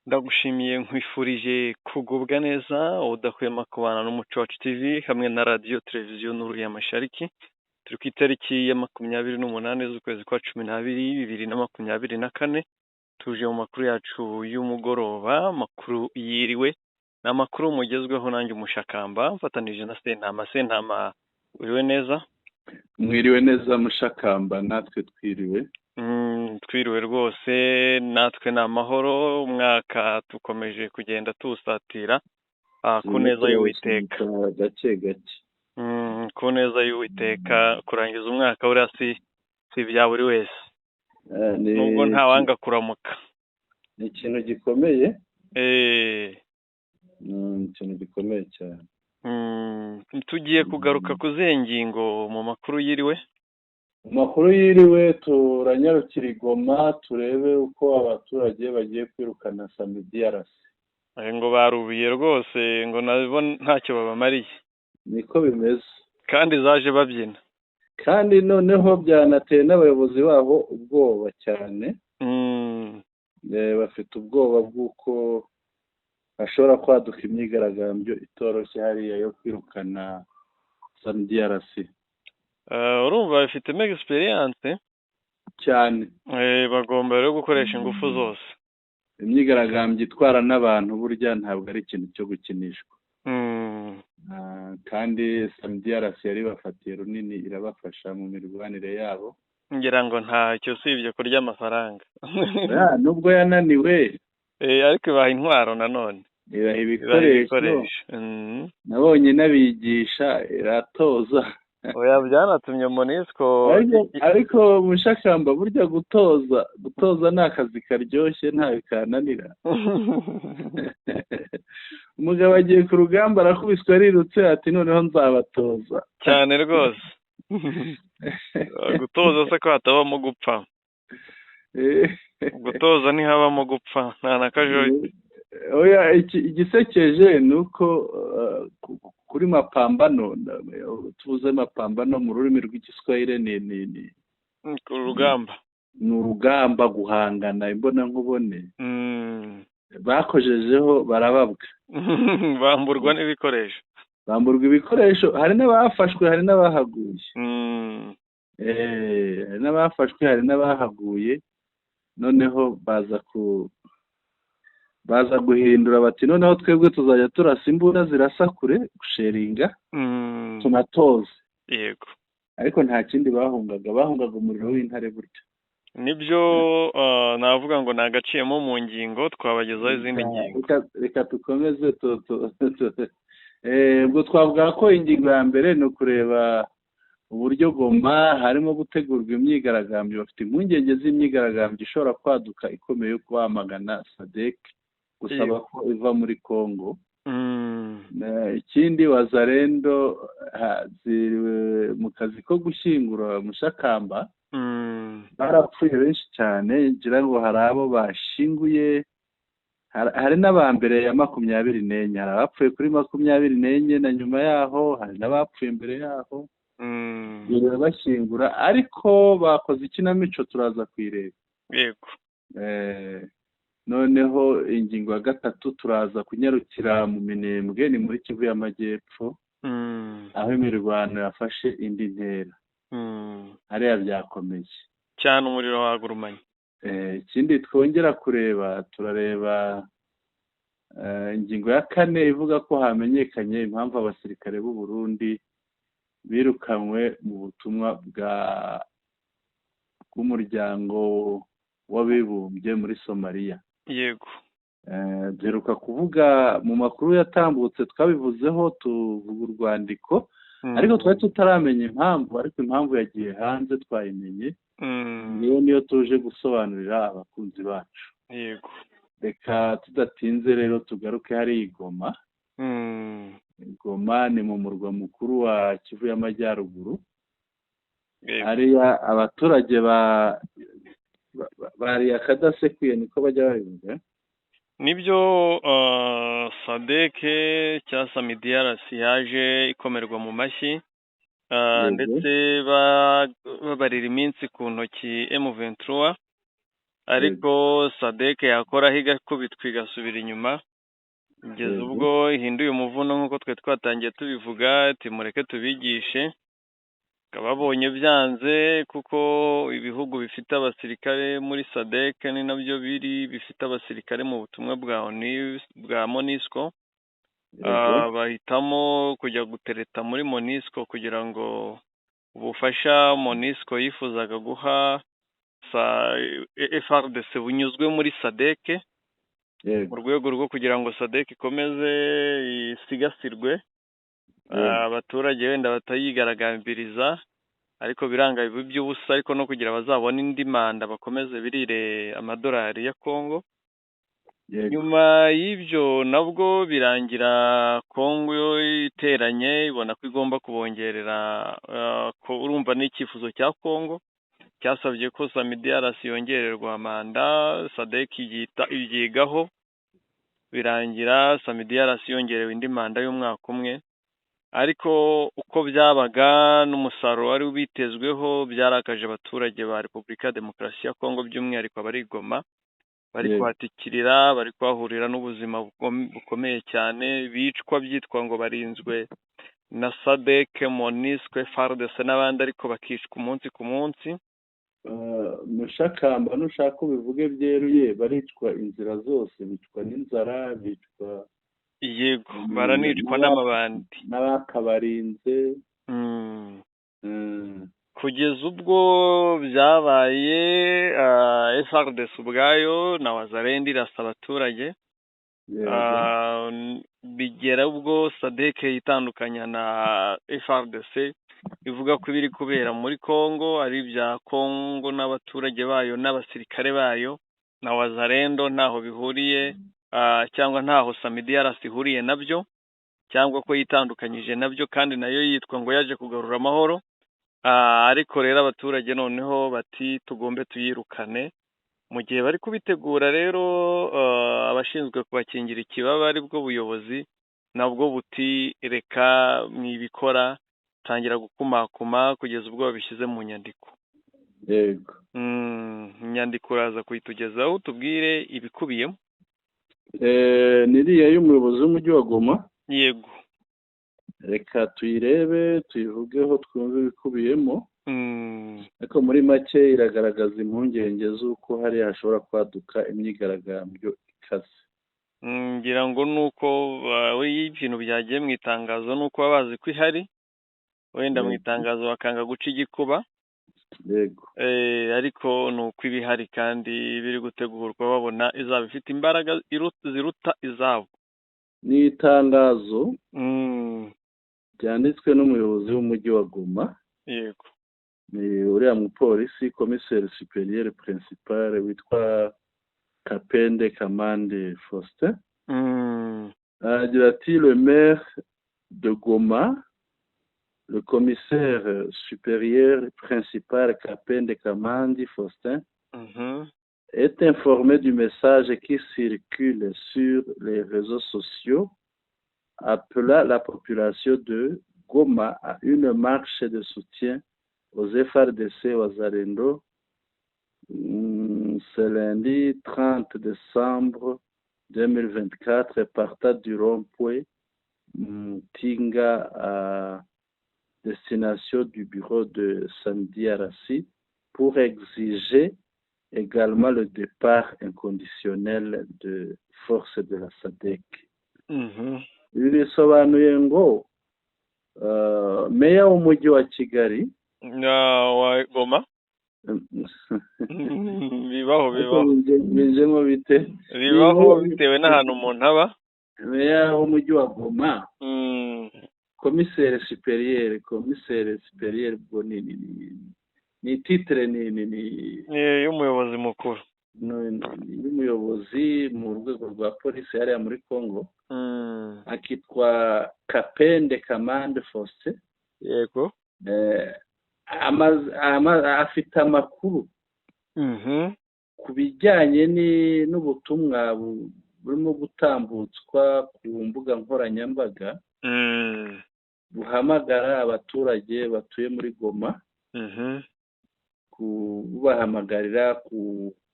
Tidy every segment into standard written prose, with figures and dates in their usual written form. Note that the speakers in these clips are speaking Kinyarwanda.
Ndagushimiye nkwifurije kugubwa neza udahwema kubana n'umuco wacu TV hamwe na radiyo televiziyo Nuru ya Mashariki. Turi ku itariki ya 28 z'ukwezi kwa 12 2024. Tuje mu makuru yacu y'umugoroba, makuru yiriwe n'amakuru mugezweho nanjye umushakamba mfatanije na Sentama. Uriwe neza? Mwiriwe neza mushakamba, natwe twiriwe. Twiriwe rwose, natwe ni amahoro. Umwaka tukomeje kugenda tuwusatira ku neza y'Uwiteka, gake gake. ku neza y'Uwiteka. Kurangiza umwaka buriya si ibya buri wese, nubwo ntawanga kuramuka. Ni ikintu gikomeye, ni ikintu gikomeye cyane. Tugiye kugaruka ku zihe ngingo mu makuru yiriwe? Mu makuru yiriwe turanyarukira i Goma turebe uko abaturage bagiye kwirukana SAMIDRC. Ngo barubiye rwose, ngo nabo ntacyo babamariye. Niko bimeze, kandi zaje babyina, kandi noneho byanateye n'abayobozi babo ubwoba cyane. Bafite ubwoba bw'uko hashobora kwaduka imyigaragambyo itoroshye hariya yo kwirukana SAMIDRC. Urumva bafitemo experience cyane. Bagomba rero gukoresha ingufu zose. Imyigaragambyo itwara n'abantu burya ntabwo ari ikintu cyo gukinishwa. Kandi SAMIDRC yari bafatiye runini, irabafasha mu mirwanire yabo. Ngira ngo ntacyo usibye kurya amafaranga. Nubwo yananiwe, ariko ibaha intwaro nanone, ibaha ibikoresho. Nabonye n'abigisha, iratoza. Oya, byanatumye MONUSCO. Ariko mushakamba burya gutoza ni akazi karyoshye, ntawe kananira. Umugabo agiye ku rugamba arakubiswe arirutse ati noneho nzabatoza. Cyane rwose. Gutoza se ko hatabamo gupfa? Gutoza ntihabamo gupfa, nta na kajoyi. Oya, igisekeje ni uko kuri mapambano, tuvuze mapambano mu rurimi rw'igiswahili ni ku rugamba. Ni urugamba, guhangana imbona nkubone. Bakojejeho barababwa. Bamburwa n'ibikoresho. Bamburwa ibikoresho, hari n'abafashwe, hari n'abahaguye. Hari n'abafashwe, hari n'abahaguye. Noneho baza guhindura bati noneho twebwe tuzajya turasa imbunda zirasa kure, gusheringa, tunatoze. Yego. Ariko nta kindi bahungaga umuriro w'intare burya. Nibyo, navuga ngo nagaciyemo mu ngingo, twabagezaho izindi ngingo. Reka tukomeze. Ubwo twavuga ko ingingo ya mbere ni ukureba uburyo Goma harimo gutegurwa imyigaragambyo. Bafite impungenge z'imyigaragambyo ishobora kwaduka ikomeye yo kwamagana SADC, gusaba ko iva muri Congo. Ikindi, Wazalendo ziriwe mu kazi ko gushyingura mushakamba. Barapfuye benshi cyane, ngira ngo hari abo bashinguye, hari n'abambere ya 24. Hari abapfuye kuri 24 na nyuma yaho hari n'abapfuye mbere yaho. Bashyingura, ariko bakoze ikinamico turaza kwireba. Yego. Noneho ingingo ya gatatu turaza kunyarukira mu Minembwe, ni muri Kivu y'Amajyepfo, aho imirwano yafashe indi ntera. Hariya byakomeye cyane, umuriro wagurumanye. Ikindi twongera kureba, turareba ingingo ya 4 ivuga ko hamenyekanye impamvu abasirikare b'u Burundi birukanywe mu butumwa bw'umuryango w'abibumbye muri Somalia. Yego. Duheruka kuvuga mu makuru yatambutse, twabivuzeho, tuvuga urwandiko, ariko twari tutaramenya impamvu, ariko impamvu yagiye hanze twayimenye. Niyo tuje gusobanurira abakunzi bacu. Yego. Reka tudatinze rero tugaruke hari i Goma. Goma ni mu murwa mukuru wa Kivu y'Amajyaruguru. Hariya abaturage bari akadasekuye, niko bajya babivuga. Nibyo, SADC cyangwa SAMIDRC yaje ikomerwa mu mashyi, ndetse babarira iminsi ku ntoki M23. ariko sadek yakoraho igakubitwa igasubira inyuma kugeza ubwo ihinduye umuvuno nk'uko twe twatangiye tubivuga ati mureke tubigishe, babonye byanze kuko ibihugu bifite abasirikare muri sadek ni nabyo bifite abasirikare mu butumwa bwa MONUSCO, bahitamo kujya gutereta muri MONUSCO kugira ngo ubufasha MONUSCO yifuzaga guha FARDC bunyuzwe muri sadek mu rwego rwo kugira ngo sadek ikomeze isigasirwe, abaturage wenda batayigaragambiriza ariko biranga iby'ubusa, ariko no kugira bazabone indi manda bakomeze birire amadolari ya Congo. Nyuma y'ibyo nabwo birangira Congo iteranye ibona ko igomba kubongerera, urumva n'icyifuzo cya Congo cyasabye ko SAMIDRC yongererwa manda, sadek ibyigaho birangira SAMIDRC yongerewe indi manda y'umwaka umwe, ariko uko byabaga n'umusaruro wari bitezweho byarakaje abaturage ba Repubulika ya Demokarasi ya Congo, by'umwihariko abari Goma, bari kuhatikirira, bari kuhahurira n'ubuzima bukomeye cyane, bicwa byitwa ngo barinzwe na sadek, MONUSCO, FARDC n'abandi, ariko bakicwa umunsi ku munsi. Mushakamba nushaka ubivuge byeruye, baricwa inzira zose, bicwa n'inzara, bicwa yego baranicwa n'amabandi n'abakabarinze. Kugeza ubwo byabaye FARDC ubwayo na Wazalendo irasa abaturage, bigera ubwo sadek yitandukanya na FARDC ivuga ko ibiri kubera muri Congo ari ibya Congo n'abaturage bayo n'abasirikare bayo, na Wazalendo ntaho bihuriye, cyangwa ntaho SAMIDRC ihuriye nabyo, cyangwa ko yitandukanyije nabyo, kandi nayo yitwa ngo yaje kugarura amahoro. Ariko rero abaturage noneho bati tugombe tuyirukane. Mu gihe bari kubitegura rero, abashinzwe kubakingira ikibaba ari bwo buyobozi nabwo buti reka mwibikora, tangira gukumakuma kugeza ubwo babishyize mu nyandiko. Yego. Inyandiko uraza kuyitugezaho tubwire ibikubiyemo. Niriya y'umuyobozi w'umujyi wa Goma. Yego. Reka tuyirebe tuyivugeho twumve ibikubiyemo. Ariko muri make iragaragaza impungenge z'uko hari hashobora kwaduka imyigaragambyo ikaze. Ngira ngo nuko ibintu byagiye mu itangazo nuko babazi ko ihari, wenda mu itangazo bakanga guca igikuba. Yego. Ariko nuko ibihari kandi biri gutegurwa babona izaba ifite imbaraga ziruta izabo. Ni itangazo byanditswe n'umuyobozi w'umujyi wa Goma. Yego. Ni uriya mupolisi commissaire supérieur principal witwa Kapende Kamande Faustin. Agira ati le maire de Goma, le commissaire supérieur principal Kapende Kamande Faustin est informé du message qui circule sur les réseaux sociaux appelant la population de Goma à une marche de soutien aux FARDC Wazalendo ce lundi 30 décembre 2024 partant du rond-point Tinga à destination du bureau de SAMIDRC pour exiger également le départ inconditionnel de forces de la SADC. Ibi bisobanuye ngo meya w'umujyi wa Kigali wa Goma bibaho bijemo bite bibaho bitewe n'ahantu umuntu aba. Meya w'umujyi wa Goma commissaire supérieur bwo ni titre ni y'umuyobozi mukuru y'umuyobozi mu rwego rwa polisi hariya muri Congo, akitwa Kapende Kamande Faustin. Yego. Afite amakuru ku bijyanye n'ubutumwa burimo gutambutswa ku mbuga nkoranyambaga buhamagara abaturage batuye muri Goma, kubahamagarira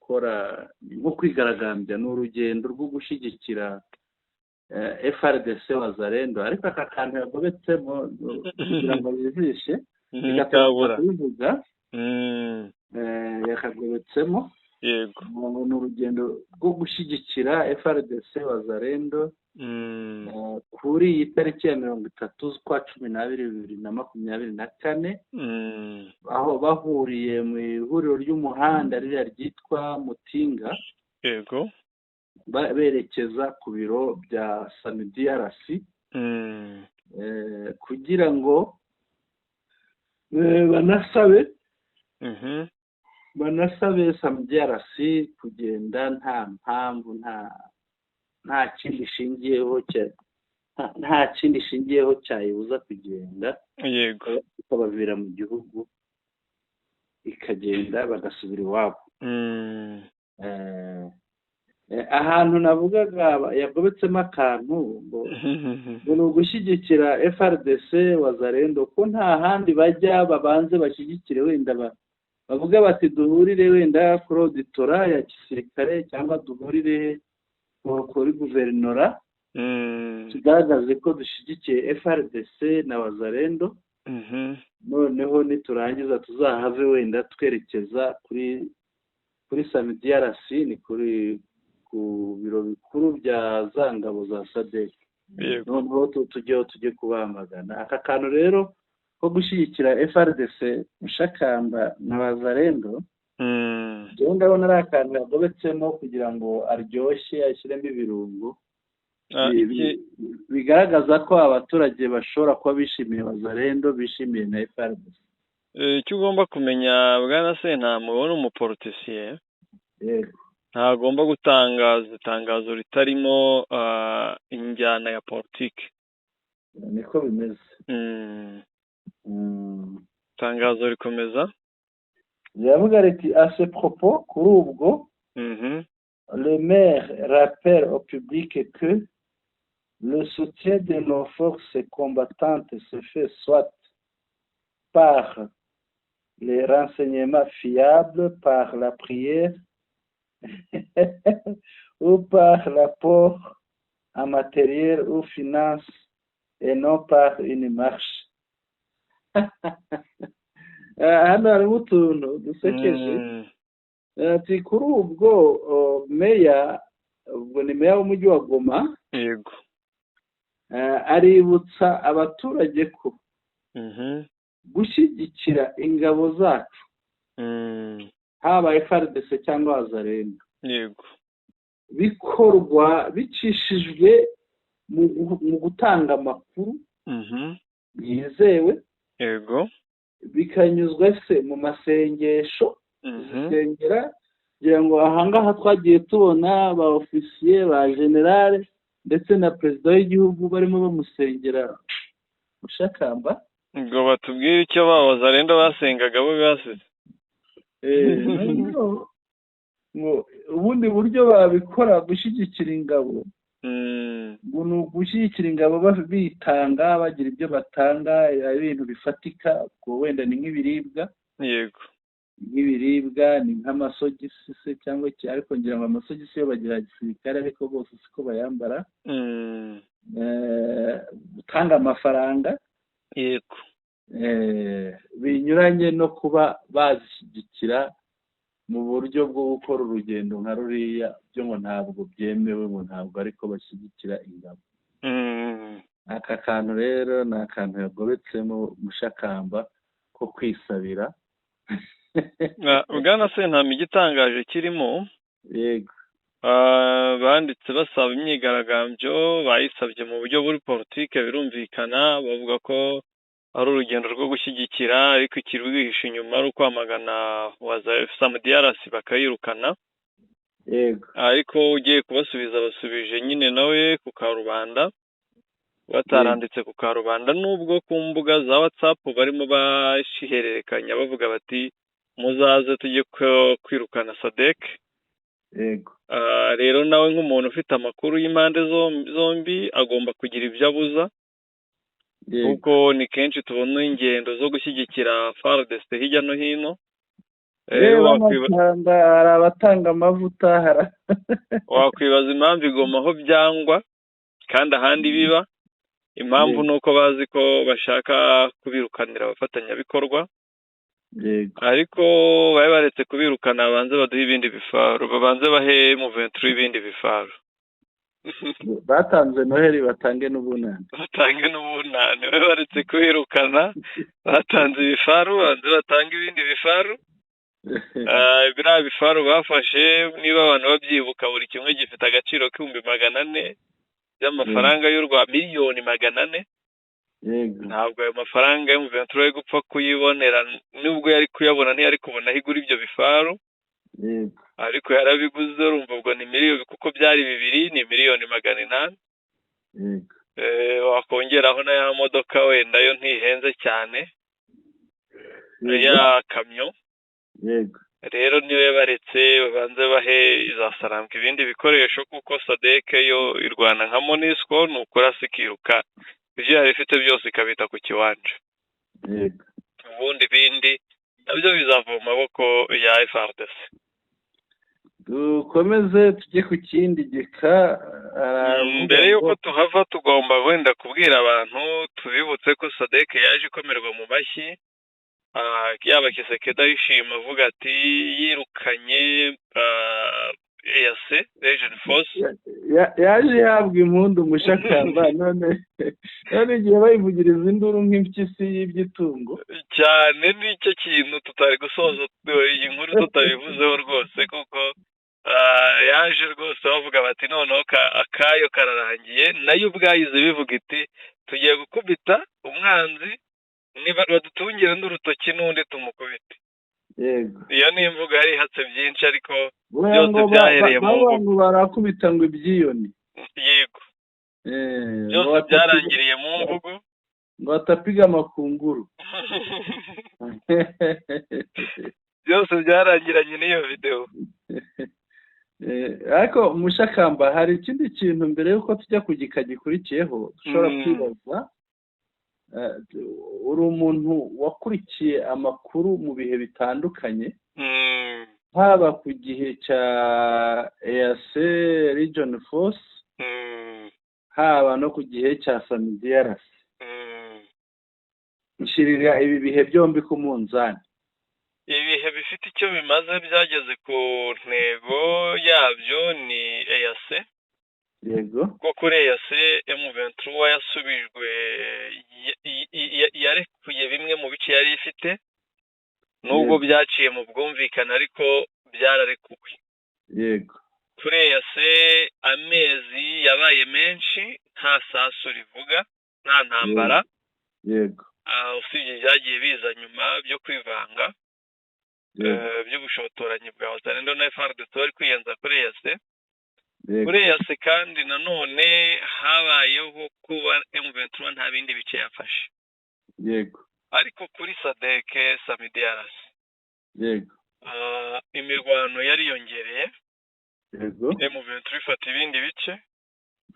gukora nko kwigaragambya, ni urugendo rwo gushyigikira FRDC Wazalendo, ariko aka kantu yagobetsemo kugira ngo yizishe bigatuma kubivuga yakagobetsemo. Yego. Ni urugendo rwo gushyigikira FRDC Wazalendo kuri iyi tariki ya 30 z'ukwa 12 2024, aho bahuriye mu ihuriro ry'umuhanda ririya ryitwa Mutinga. Yego. Berekeza ku biro bya SAMIDRC kugira ngo banasabe SAMIDRC kugenda nta mpamvu, nta kindi ishingiyeho cyayibuza kugenda. Yego. Ikabavira mu gihugu ikagenda bagasubira iwabo. Ahantu navugaga yagobetsemo akantu ngo ni ugushyigikira FRDC Wazalendo, ko nta handi bajya babanze bashyigikire, wenda bavuga bati duhurire wenda kuri auditora ya gisirikare cyangwa duhurire kuri guverinora tugaragaze ko dushyigikiye FRDC na Wazalendo. Noneho niturangiza tuzahave wenda twerekeza kuri SAMIDRC, ni ku biro bikuru bya za ngabo za SADC. Noneho tujye kubamagana. Aka kantu rero ko gushyigikira FRDC Mushakamba na Wazalendo, rero ndabona ari akantu yagobetsemo kugira ngo aryoshye, ashyiremo ibirungo bigaragaza ko abaturage bashobora kuba bishimiye Wazalendo, bishimiye na FRDC. Icyo ugomba kumenya Bwana Sentama, ubona umuporotisiye ntagomba gutangaza itangazo ritarimo injyana ya politiki. Niko bimeze. Itangazo rikomeza riravuga riti à ce propos, kuri ubwo le maire rappelle au public que le soutien de nos forces combattantes se fait soit par les renseignements fiables, par la prière ou par l'apport en matériel ou finance, et non par une marche. Hano harimo utuntu dusekeje. Ati kuri ubwo meya, ubwo ni meya w'umujyi wa Goma, yego, aributsa abaturage ko gushyigikira ingabo zacu, haba FRDC cyangwa Wazalendo, yego, bikorwa bicishijwe mu gutanga amakuru yizewe, yego, bikanyuzwa se mu masengesho, zisengera, kugira ngo ahangaha twagiye tubona ba ofisiye, ba generale ndetse na perezida w'igihugu barimo bamusengera Mushakamba. Ngo batubwire icyo ba Wazalendo basengaga bo basize. Ubundi buryo babikora gushyigikira ingabo, ngo ni ugushyigikira ingabo bitanga, bagira ibyo batanga, ibintu bifatika, ubwo wenda ni nk'ibiribwa. Yego. Nk'ibiribwa ni nk'amasogisi se cyangwa iki, ariko ngira ngo amasogisi yo bagira gisirikare, ariko bose siko bayambara. Gutanga amafaranga, yego, binyuranye no kuba bazishyigikira mu buryo bwo gukora urugendo nka ruriya, byo ngo ntabwo byemewe, ngo ntabwo ariko bashyigikira ingabo. Aka kantu rero ni akantu yagobetsemo Mushakamba ko kwisabira. Bwana Sentama, igitangaje kirimo, yego, banditse basaba imyigaragambyo, bayisabye mu buryo buri politike, birumvikana, bavuga ko ari urugendo rwo gushyigikira, ariko ikirwihishe inyuma ari ukwamagana SAMIDRC bakayirukana. yego, ariko ugiye kubasubiza basubije nyine nawe ku karubanda, bataranditse ku karubanda, nubwo ku mbuga za WhatsApp barimo bashihererekanya bavuga bati muzaze tujye kwirukana SADC. yego, rero nawe nk'umuntu ufite amakuru y'impande zombi agomba kugira ibyo abuza, kuko ni kenshi tubona ingendo zo gushyigikira FARDC hirya no hino, bamatanga, hari abatanga amavuta wakwibaza impamvu igoma aho byangwa kandi ahandi biba. Impamvu ni uko bazi ko bashaka kubirukanira abafatanyabikorwa, ariko bari baretse kubirukana, babanze baduhe ibindi bifaru, babanze bahe M23 ibindi bifaru. batanze noheli batange n'ubunani, bari baretse kubirukana, batanze ibifaru, babanze batange ibindi bifaru. Biriya bifaru bafashe, niba abantu babyibuka, buri kimwe gifite agaciro k'400,000 by'amafaranga y'u Rwanda, miliyoni 400. Ntabwo ayo mafaranga M23 ari gupfa kuyibonera, nubwo yari kuyabona ntiyari kubona aho igura ibyo bifaru, ariko yarabiguze. Urumva ubwo ni miliyoni, kuko byari 2 ni miliyoni 800. Wakongeraho na ya modoka wenda yo ntihenze cyane, ya kamyo. Rero niwe baretse babanze bahe za Sarambwe ibindi bikoresho, kuko SADC yo irwana nka MONUSCO, ni ukurasa ikiruka ibyo yari ifite byose ikabita ku kiwanja. Ubundi bindi nabyo bizava mu maboko ya FARDC. Dukomeze tujye ku kindi gika. Mbere y'uko tuhava, tugomba wenda kubwira abantu, tubibutse ko SADC yaje ikomerwa mu mashyi. Yaba Kisekedi ayishima avuga ati yirukanye EAC Region Force, yaje yahabwa impundu Mushakamba, none igihe bayivugiriza induru nk'impyisi y'iby'itungo cyane. Nicyo kintu tutari gusoza iyi nkuru tutabivuzeho rwose, kuko yaje rwose bavuga bati noneho akayo kararangiye. Nayo ubwayize bivuga iti tugiye gukubita umwanzi, niba badutungire n'urutoki n'undi tumukubite. Iyo ni imvugo yari ihatse byinshi, ariko byose byahereye mu mvugo. barakubita ngo ibyiyoni. Yego, byose byarangiriye mu mvugo, ngo batapiga amakunguru. byose byarangiranye n'iyo video. Ariko Mushakamba, hari ikindi kintu mbere y'uko tujya ku gika gikurikiyeho dushobora kwibaza. Uri umuntu wakurikiye amakuru mu bihe bitandukanye, haba ku gihe cya EAC Region Force, haba no ku gihe cya SAMIDRC. Nshirira ibi bihe byombi ku munzani. Ibihe bifite icyo bimaze, byageze ku ntego yabyo ni EAC. Yego, ko kuri EAC M23 yasubijwe, yarekuye bimwe mu bice yari ifite, nubwo byaciye mu bwumvikane, ariko byararekuwe. Yego, kuri EAC amezi yabaye menshi, nta sasu rivuga, nta ntambara. Yego, usibye byagiye biza nyuma byo kwivanga, by'ubushotoranyi bwa Wazalendo na FARDC bari kwiyenza kuri EAC. Kuri EAC kandi nanone habayeho kuba M23 nta bindi bice yafashe. Yego, ariko kuri SADC SAMIDRC, yego, imirwano yariyongereye. yego, M23 ifata ibindi bice.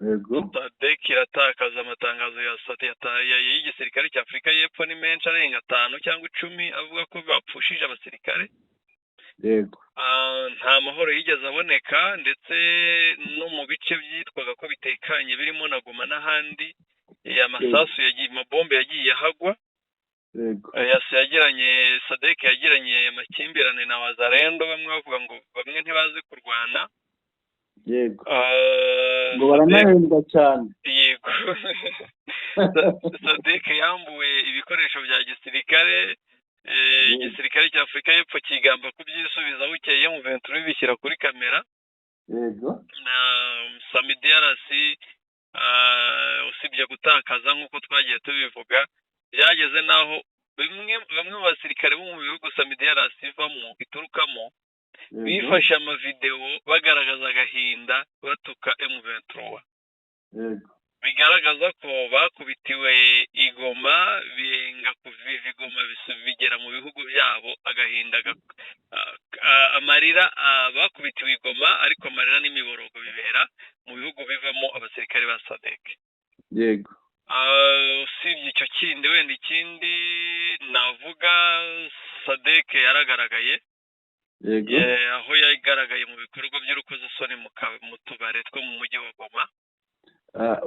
yego, SADC iratakaza. Amatangazo ya y'igisirikare cya Afurika y'Epfo ni menshi, arenga 5 cyangwa 10, avuga ko bapfushije abasirikare. Yego, nta mahoro yigeze aboneka, ndetse no mu bice byitwaga ko bitekanye birimo na Goma n'ahandi, amasasu yagiye, amabombe yagiye ahagwa. yego, SADC yagiranye amakimbirane na Wazalendo, bamwe bavuga ngo bamwe ntibazi kurwana. Yego, ngo baranahembwa cyane. Yego. SADC yambuwe ibikoresho bya gisirikare. Igisirikare cya Afurika y'Epfo kigamba kubyisubiza, bukeye M23 bishyira kuri kamera. Yego, na SAMIDRC usibye gutakaza nk'uko twagiye tubivuga, byageze naho bamwe mu basirikare bo mu bihugu SAMIDRC iturukamo bifashe amavideo bagaragaza agahinda batuka M23. yego, bigaragaza ko bakubitiwe igoma, benga kuviva igoma bigera mu bihugu byabo, agahinda amarira, bakubitiwe igoma, ariko amarira n'imiborogo bibera mu bihugu bivamo abasirikare ba SADC. Yego, usibye icyo kindi, wenda ikindi navuga, SADC yaragaragaye aho yagaragaye mu bikorwa by'urukozasoni mu tubare two mu mujyi wa Goma.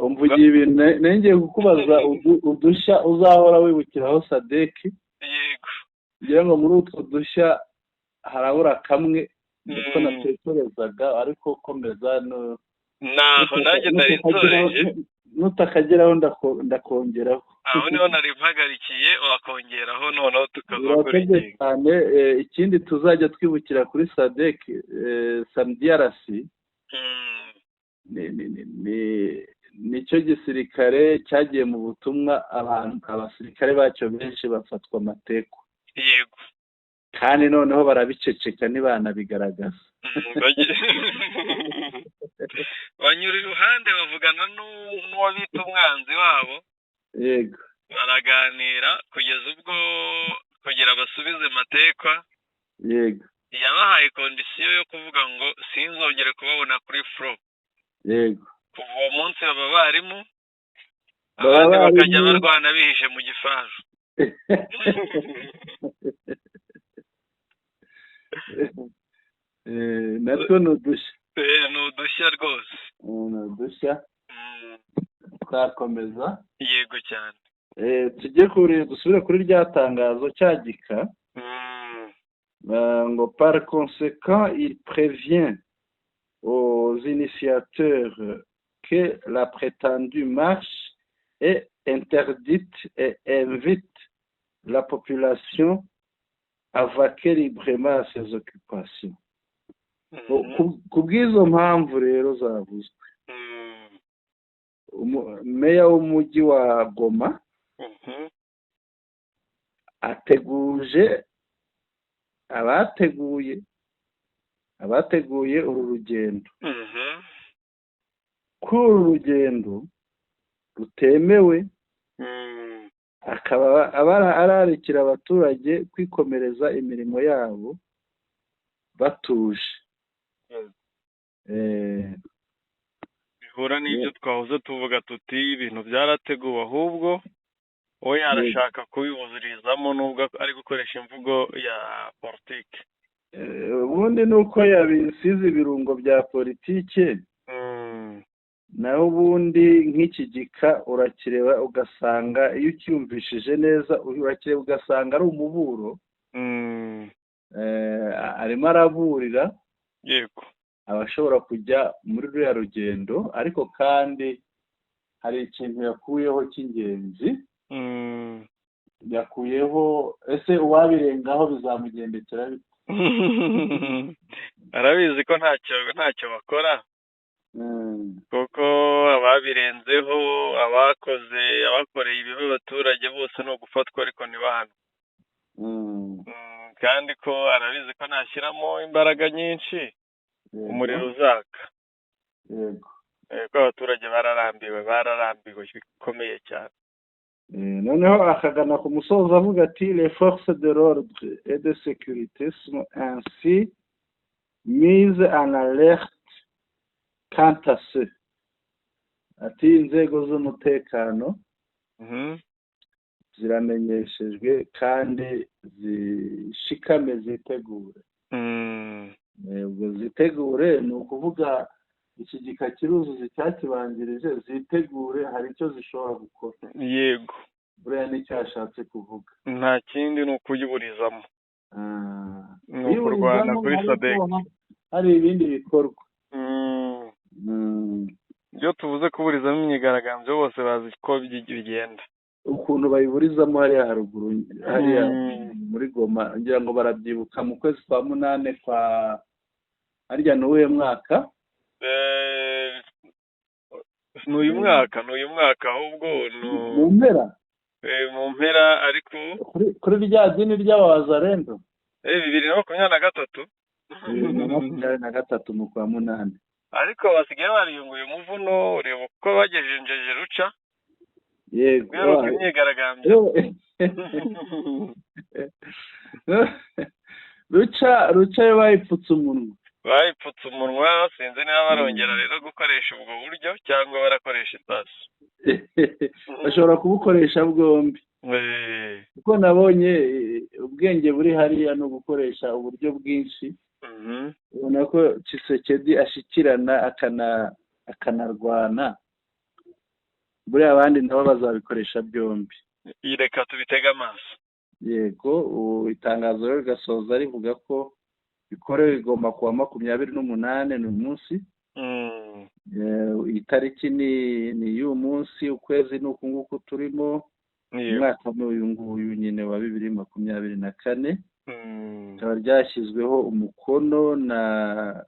Umvugiye ibintu nengeye kukubaza udushya uzahora wibukiraho Sadeki. Yego. Ngira ngo muri utwo dushya harabura kamwe niko natekerezaga, ariko komeza naho nanjye nari nsoreje nutakageraho ndakongeraho. aho niho nari mpagarikiye wakongeraho noneho tukava kuri iki cyane. Ikindi tuzajya twibukira kuri Sadeki samedi arasi nicyo gisirikare cyagiye mu butumwa, abasirikare bacyo benshi bafatwa amateko. Yego. kandi noneho barabiceceka ntibanabigaragaza. banyura iruhande bavugana n'uwo bita umwanzi wabo. Yego. baraganira kugeza ubwo kugira basubize amatekwa. Yego. yabahaye kondisiyo yo kuvuga ngo sinzongere kubabona kuri furo. Yego. kuva uwo munsi baba barimu abandi bakajya barwana bihishe mu gifaru. natwo ni udushya. ni udushya rwose. ni udushya twakomeza. yego cyane. tujye dusubire kuri rya tangazo cya gika ngo par conséquent il prévient aux initiateurs que la prétendue marche est interdite et invite la population à vaquer librement à ses occupations. ku bw'izo mpamvu rero zavuzwe, meya w'umujyi wa Goma ateguje abateguye uru rugendo ko uru rugendo rutemewe, akaba ararikira abaturage kwikomereza imirimo yabo batuje. bihura n'ibyo twahoze tuvuga tuti ibintu byarateguwe, ahubwo we yarashaka kubibuzurizamo nubwo ari gukoresha imvugo ya politike. ubundi ni uko yabisize ibirungo bya politike. naho ubundi nk'iki gika urakireba ugasanga iyo ucyumvishije neza urakireba ugasanga ari umuburo. arimo araburira yego abashobora kujya muri ruriya rugendo, ariko kandi hari ikintu yakuyeho cy'ingenzi. yakuyeho ese uwabirengaho bizamugendekera bite? arabizi ko ntacyo bakora, kuko ababirenzeho abakoreye ibibi abaturage bose ni ugufatwa ariko ntibahane. kandi ko arabizi ko nashyiramo imbaraga nyinshi umuriro uzaka. Yego. ko abaturage bararambiwe bikomeye cyane. noneho akagana ku musozo avuga ati les forces de l'ordre et de sécurité sont ainsi mise en alerte quant à ce. ati inzego z'umutekano ziramenyeshejwe kandi zishikame zitegure. ubwo zitegure ni ukuvuga iki gika kiruzuza icyakibanjirije, zitegure hari icyo zishobora gukora. yego. buriya n'icyashatse kuvuga nta kindi ni ukuyiburizamo. ni ukurwana kuri Sadeki. hari ibindi bikorwa. iyo tuvuze kuburizamo imyigaragambyo bose bazi ko bigenda. ukuntu bayiburizamo hariya haruguru hariya muri Goma, ngira ngo barabyibuka mu kwezi kwa munane harya ni uwuhe mwaka? ni uyu mwaka ahubwo mu mpera. mu mpera ariko kuri rya dini ry'abazarendo 2023. 2023 mu kwa munane. ariko basigaye bariyunguye umuvuno, ureba uko bagejeje ruca. yego. imyigaragambyo ruca yo bayipfutse umunwa. sinzi niba barongera rero gukoresha ubwo buryo cyangwa barakoresha itasu. bashobora kubukoresha bwombi. kuko nabonye ubwenge buri hariya no gukoresha uburyo bwinshi. ubona ko Tshisekedi ashikirana akanarwana buriya abandi nabo bazabikoresha byombi. Reka tubitega amaso. Yego, itangazo rero rigasoza rivuga ko bikorewe igomba kuwa 28 ni umunsi. Itariki ni y'uyu munsi, ukwezi ni uku nguku turimo, umwaka n'uyu nguyu nyine wa 2024. Ikaba ryashyizweho umukono na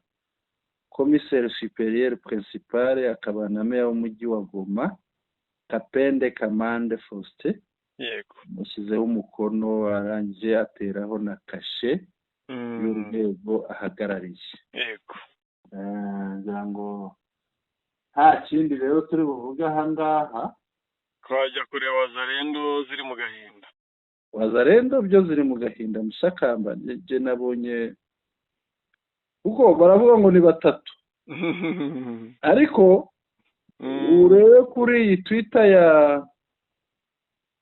commissaire supérieur principal akaba na meya w'umujyi wa Goma, Kapende Kamande Faustin. Yego, mushyizeho umukono arangije ateraho na kashe y'urwego ahagarariye. Yego, ngo nta kindi rero turi buvuga aha ngaha. twajya kureba Wazalendo ziri mu gahinda. Wazalendo byo ziri mu gahinda Mushakamba. Je nabonye kuko baravuga ngo ni batatu ariko urebe kuri iyi Twitter ya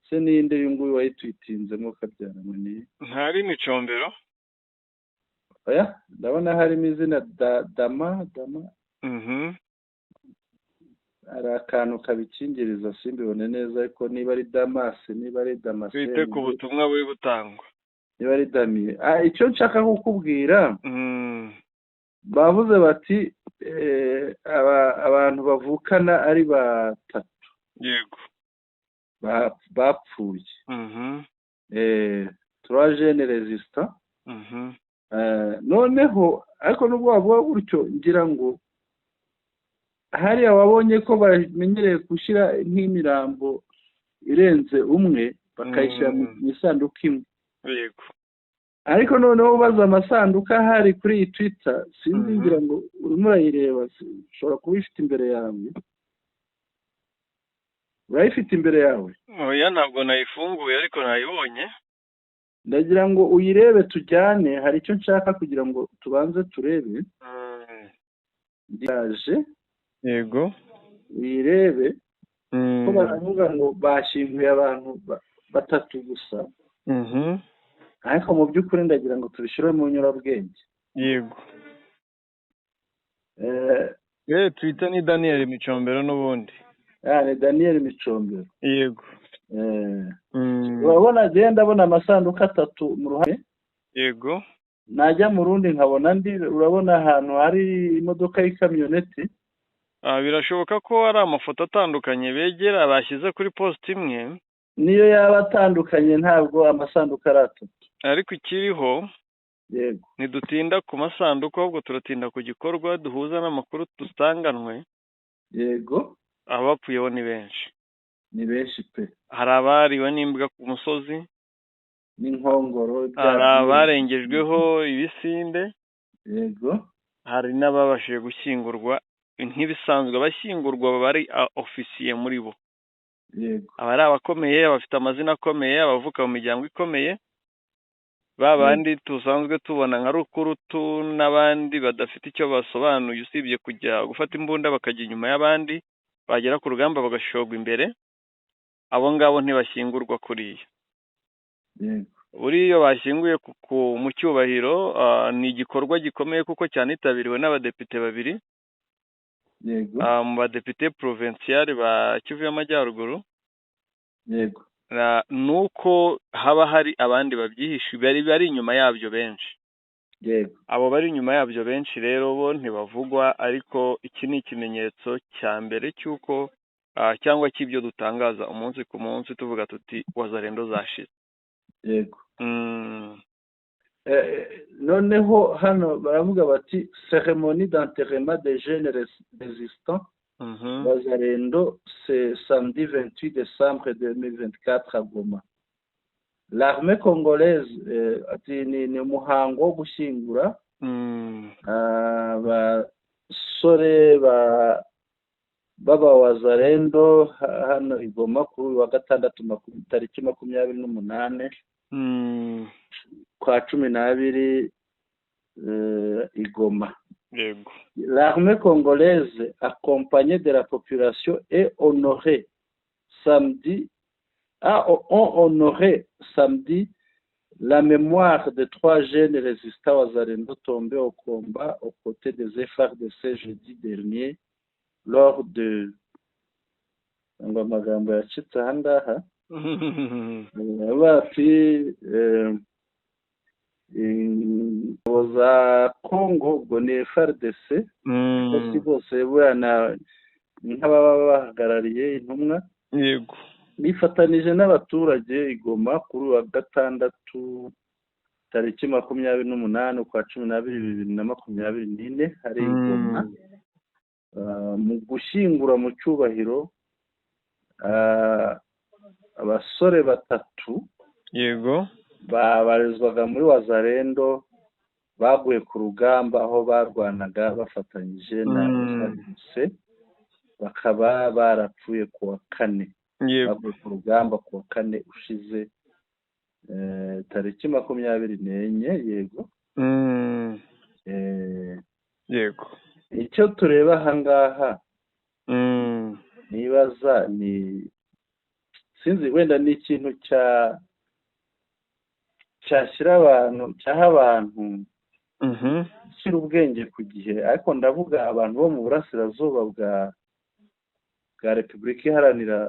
se ninde yunguye wayitwitinzemo kabyaramo ni ntari Micombero. Oya, ndabona harimo izina Dama. Hari akantu kabikingiriza simbibone neza, ariko niba ari Damas, niba ari Damascene, twite ku butumwa buri butangwa, niba ari Damiye. Icyo nshaka kukubwira, bavuze bati abantu bavukana ari batatu. Yego, bapfuye. 3 jeunes résistants. Noneho ariko nubwo bavuga gutyo, ngira ngo hariya wabonye ko bamenyereye gushyira nk'imirambo irenze umwe bakayishyira mu isanduku imwe. Yego, ariko noneho ubaza amasanduku ahari kuri iyi Twitter, sinzi ngira ngo urimo urayireba, ushobora kuba ifite imbere yawe. Urayifite imbere yawe? Oya, ntabwo nayifunguye ariko nayibonye. Ndagira ngo uyirebe tujyane, hari icyo nshaka kugira ngo tubanze turebe. Ndaje. Yego, uyirebe ko baravuga ngo bashyinguye abantu batatu gusa. Ariko mu by'ukuri ndagira ngo tubishyire mu nyurabwenge. Yego, Twitter ni Daniel Micombero n'ubundi. Ni Daniel Micombero. Yego, urabona agenda abona amasanduku atatu mu ruhande. Yego, najya mu rundi nkabona andi. Urabona ahantu hari imodoka y'ikamyoneti. Birashoboka ko ari amafoto atandukanye begera bashyize kuri post imwe. Niyo yaba atandukanye ntabwo amasanduku ari atatu. Ariko ikiriho, yego, ntidutinda ku masanduku ahubwo turatinda ku gikorwa duhuza n'amakuru dusanganwe. Yego, abapfuyeho ni benshi. Ni benshi pe. Hari abariwe n'imbwa ku musozi n'inkongoro. Hari abarengejweho ibisinde. Yego, hari n'ababashije gushyingurwa nk'ibisanzwe. Abashyingurwa bari ofisiye muri bo. Yego, abari abakomeye, abafite amazina akomeye, abavuka mu miryango ikomeye, babandi tusanzwe tubona nka Rukurutu n'abandi badafite icyo basobanuye usibye kujya gufata imbunda bakajya inyuma y'abandi, bagera ku rugamba bagashogwa imbere. Abo ngabo ntibashyingurwa kuriya. Buriya bashyinguye mu cyubahiro, ni igikorwa gikomeye kuko cyanitabiriwe n'abadepite babiri. Yego, mu badepite provincial ba Kivu y'Amajyaruguru. Yego, nuko haba hari abandi babyihishe bari inyuma yabyo benshi. Yego, abo bari inyuma yabyo benshi rero bo ntibavugwa, ariko iki ni ikimenyetso cya mbere cy'uko cyangwa cy'ibyo dutangaza umunsi ku munsi tuvuga tuti Wazalendo zashize. Yego, noneho hano baravuga bati cérémonie d'enterrement des jeunes résistants Wazalendo, c'est samedi 28 décembre 2024 à Goma. L'armée congolaise ati ni umuhango wo gushyingura abasore baba Wazalendo hano i Goma kuri wa gatandatu tariki 28 kwa 12 i Goma. Yego, l'armée congolaise accompagnée de la population est honorée samedi la mémoire de 3 jeunes résistants wazalendo tombés au combat aux côtés des FARDC jeudi dernier lors de amagambo yacitse aha ngaha bati ingabo za Congo ubwo ni FARDC bose bose burana nk'ababa bahagarariye intumwa yego bifatanije n'abaturage igoma kuri wa gatandatu tariki 28 ukwa 12 2024 hari igoma mu gushyingura mu cyubahiro abasore batatu yego babarizwaga muri wazalendo baguye ku rugamba aho barwanaga bafatanyije na FARDC bakaba barapfuye ku wa kane baguye ku rugamba ku wa kane ushize tariki 24 yego yego icyo tureba aha ngaha nibaza ni sinzi wenda ni ikintu cyashyira abantu cyaha abantu gushyira ubwenge ku gihe ariko ndavuga abantu bo mu burasirazuba bwa Repubulika Iharanira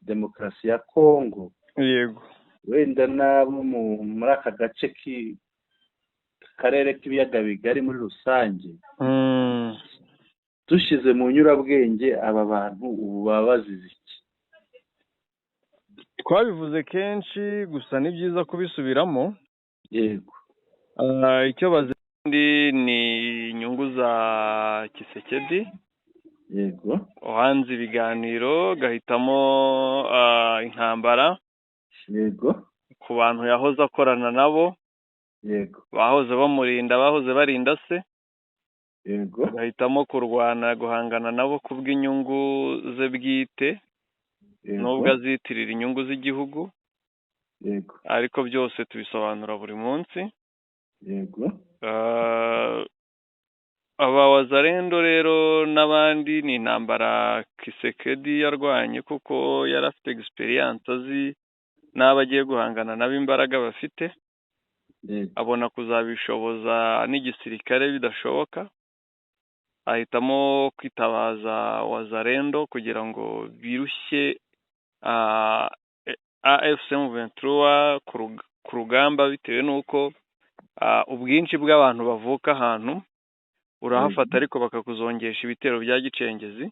Demokarasi ya Congo yego wenda nabo muri aka gace karere k'ibiyaga bigari muri rusange dushyize mu nyurabwenge aba bantu ubu baba bazize iki? twabivuze kenshi gusa ni byiza kubisubiramo yego icyo bazindi ni inyungu za Kisekedi yego uhanze ibiganiro gahitamo intambara yego ku bantu yahoze akorana nabo yego bahoze bamurinda bahoze barinda se yego gahitamo kurwana guhangana nabo kubw'inyungu ze bwite nubwo azitirira inyungu z'igihugu yego ariko byose tubisobanura buri munsi yego aba wazalendo rero n'abandi ni intambara Kisekedi yarwanye kuko yari afite experience azi n'abo agiye guhangana nabo imbaraga bafite abona kuzabishoboza n'igisirikare bidashoboka ahitamo kwitabaza wazalendo kugira ngo birushye AFC M23 ku rugamba bitewe n'uko ubwinshi bw'abantu bavuka ahantu urahafata ariko bakakuzongesha ibitero bya gicengezi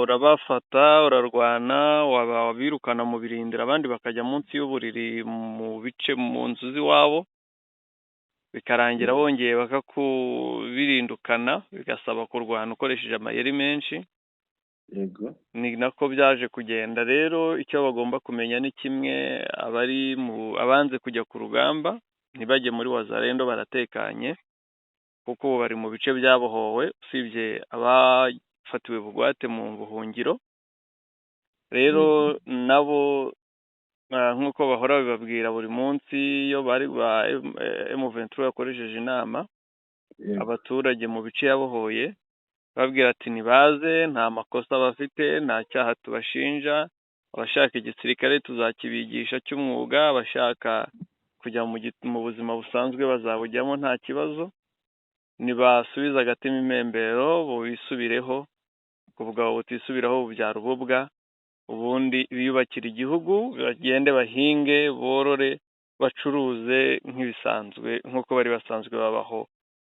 urabafata urarwana wabirukana mu birindiro abandi bakajya munsi y'uburiri mu bice mu nzu z'iwabo bikarangira bongeye bakakubirindukana bigasaba kurwana ukoresheje amayeri menshi yego ni nako byaje kugenda rero icyo bagomba kumenya ni kimwe abanze kujya ku rugamba ntibajye muri wazalendo baratekanye kuko bari mu bice byabohowe usibye abafatiwe bugwate mu buhungiro rero nabo nk'uko bahora bibabwira buri munsi iyo bari ba M23 yakoresheje inama abaturage mu bice yabohoye babwira ati nibaze nta makosa bafite nta cyaha tubashinja abashaka igisirikare tuzakibigisha cy'umwuga abashaka kujya mu buzima busanzwe bazabujyamo nta kibazo nibasubiza agatima impembero bisubireho kuvuga butisubiraho bubyara ububwa ubundi biyubakira igihugu bagende bahinge borore bacuruze nk'ibisanzwe nk'uko bari basanzwe babaho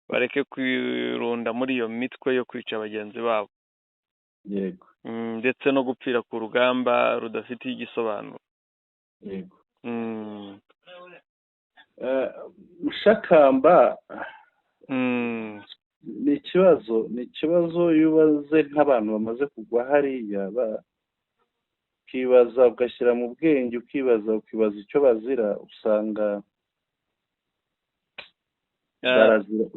bareke kwirunda muri iyo mitwe yo kwica bagenzi babo yego ndetse no gupfira ku rugamba rudafitiye igisobanuro yego Mushakamba ni ikibazo iyo ubaze nk'abantu bamaze kugwa hariya ukibaza ugashyira mu bwenge ukibaza icyo bazira usanga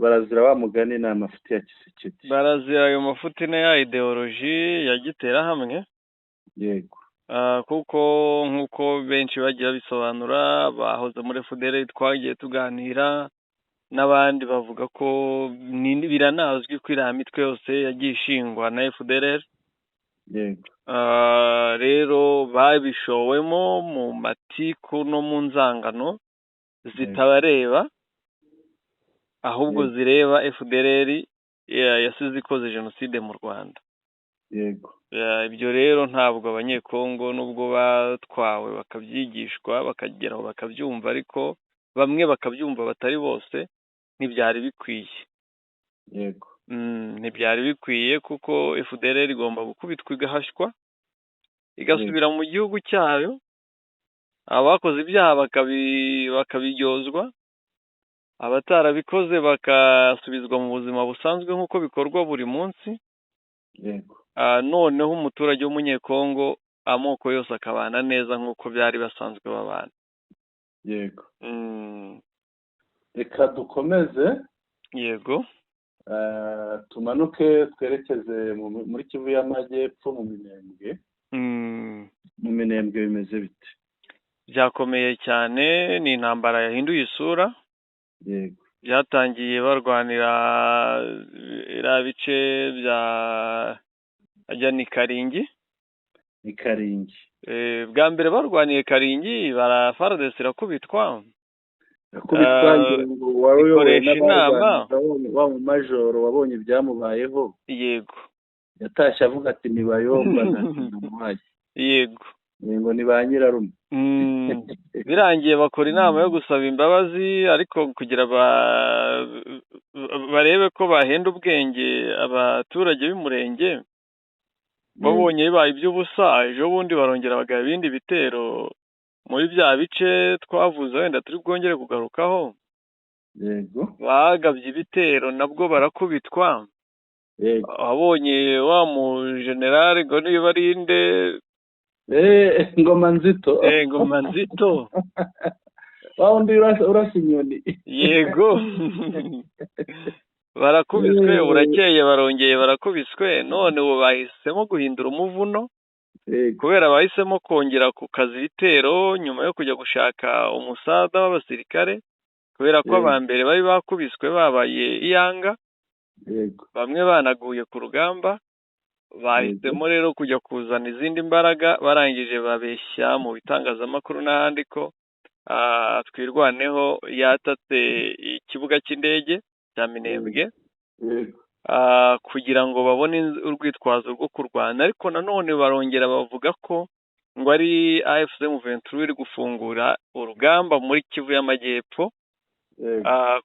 barazira wa mugani ni amafuti ya Kisekedi barazira ayo mafuti ya ideoloji ya giterahamwe yego kuko nk'uko benshi bagiye babisobanura bahoze muri FDLR twagiye tuganira n'abandi bavuga ko biranazwi ko iriya mitwe yose yagiye ishingwa na FDLR yego rero babishowemo mu matiku no mu nzangano zitabareba ahubwo Yego. zireba FDLR yasize ikoze jenoside mu Rwanda. yego Ibyo rero ntabwo abanyekongo nubwo batwawe bakabyigishwa bakageraho bakabyumva, ariko bamwe bakabyumva batari bose, ntibyari bikwiye. yego Ntibyari bikwiye kuko FDLR igomba gukubitwa igahashywa igasubira mu gihugu cyayo, abakoze ibyaha bakabiryozwa, abatarabikoze bakasubizwa mu buzima busanzwe nk'uko bikorwa buri munsi. yego Noneho umuturage w'umunyekongo amoko yose akabana neza nk'uko byari basanzwe babana. yego reka dukomeze. Yego. Tumanuke twerekeze muri Kivu y'Amajyepfo mu Minembwe. Mu Minembwe bimeze bite? Byakomeye cyane, ni intambara yahinduye isura. yego Byatangiye barwanira iriya bice bya ajya ni Karingi. ni Karingi. Bwa mbere barwaniye Karingi FARDC irakubitwa. ngo wari uyoboye inama wa mu majoro wabonye ibyamubayeho. Yego. Yatashye avuga ati ntibayomba ntamuhaye. Yego. ngo ni ba nyirarume. Birangiye bakora inama yo gusaba imbabazi, ariko kugira barebe ko bahenda ubwenge abaturage b'umurenge, babonye bibaye iby'ubusa, ejo bundi barongera bagaba ibindi bitero muri bya bice twavuze wenda turi bwongere kugarukaho. yego bagabye ibitero nabwo barakubitwa. Abonye wa mu generale ngo niba ari inde, Ngoma Nzito. Ngoma Nzito. wa undi urasa inyoni. Yego. Barakubiswe, urakeye barongeye barakubiswe, none ubu bahisemo guhindura umuvuno kubera bahisemo kongera ku kazi ibitero nyuma yo kujya gushaka umusada w'abasirikare, kubera ko abambere bari bakubiswe babaye iyanga, bamwe banaguye ku rugamba. Bahisemo rero kujya kuzana izindi mbaraga, barangije babeshya mu bitangazamakuru n'ahandi ko twirwaneho yatatse ikibuga cy'indege cya Minembwe kugira ngo babone urwitwazo rwo kurwana, ariko nanone barongera bavuga ko ngo ari AFC M23 iri gufungura urugamba muri Kivu y'Amajyepfo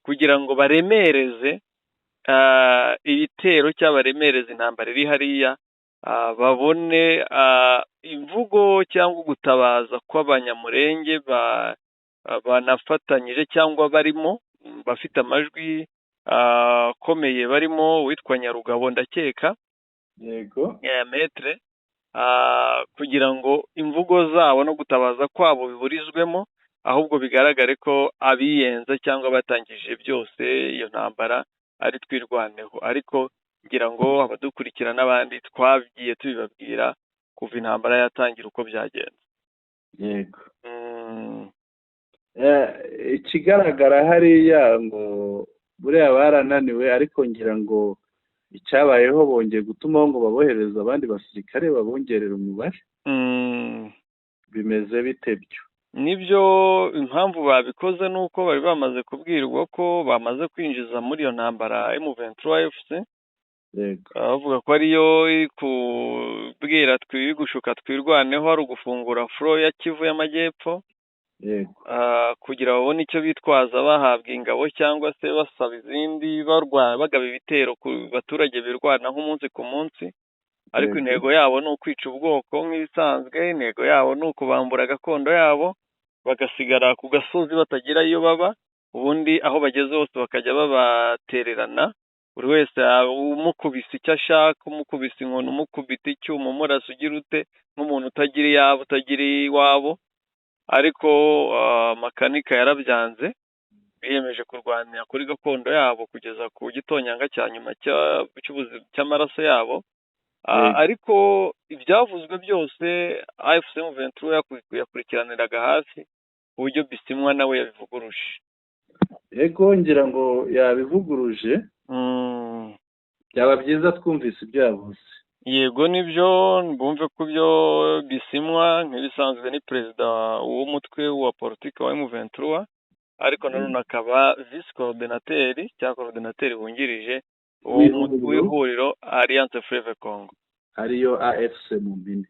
kugira ngo baremereze ibitero cy'abaremereza intambara iri hariya, babone imvugo cyangwa gutabaza kw'abanyamurenge banafatanyije cyangwa barimo bafite amajwi akomeye, barimo witwa Nyarugabo ndakeka, yego metre, kugira ngo imvugo zabo no gutabaza kwabo biburizwemo, ahubwo bigaragare ko abiyenza cyangwa batangije byose iyo ntambara ari twirwaneho. Ariko ngira ngo abadukurikira n'abandi twagiye tubibabwira kuva intambara yatangira uko byagenze. yego ikigaragara hariya ngo buriya barananiwe, ariko ngira ngo icyabayeho bongeye gutuma ngo babohereza abandi basirikare babongerera umubare. Bimeze bite byo? Nibyo, impamvu babikoze nuko bari bamaze kubwirwa ko bamaze kwinjiza muri iyo ntambara M23 FC. Bavuga ko ariyo kubwira gushuka twirwaneho ari ugufungura flow ya Kivu y'Amajyepfo, kugira babone icyo bitwaza bahabwa ingabo cyangwa se basaba izindi, bagaba ibitero ku baturage birwana nk'umunsi ku munsi. Ariko intego yabo ni ukwica ubwoko nk'ibisanzwe, intego yabo ni ukubambura gakondo yabo, bagasigara ku gasozi batagira iyo baba, ubundi aho bageze hose bakajya babatererana, buri wese umukubise icyo ashaka, umukubise inkoni, umukubita icyuma, umurasa ugira ute, nk'umuntu utagira iyabo, utagira iwabo. Ariko makanika yarabyanze, biyemeje kurwanira kuri gakondo yabo kugeza ku gitonyanga cya nyuma cy'amaraso yabo. Ariko ibyavuzwe byose AFC M23 yakurikiraniraga hafi, uburyo Bisimwa nawe yabivuguruje. Yego ngira ngo yabivuguruje. Byaba byiza twumvise ibyo yavuze. yego nibyo bumve ko byo bisimwa nk'ibisanzwe ni perezida w'umutwe wa politiki wa M23 ariko nanone akaba visi coordinateri cyangwa coordinateri wungirije w'ihuriro Alliance Fleuve Congo ariyo AFC mu mpine.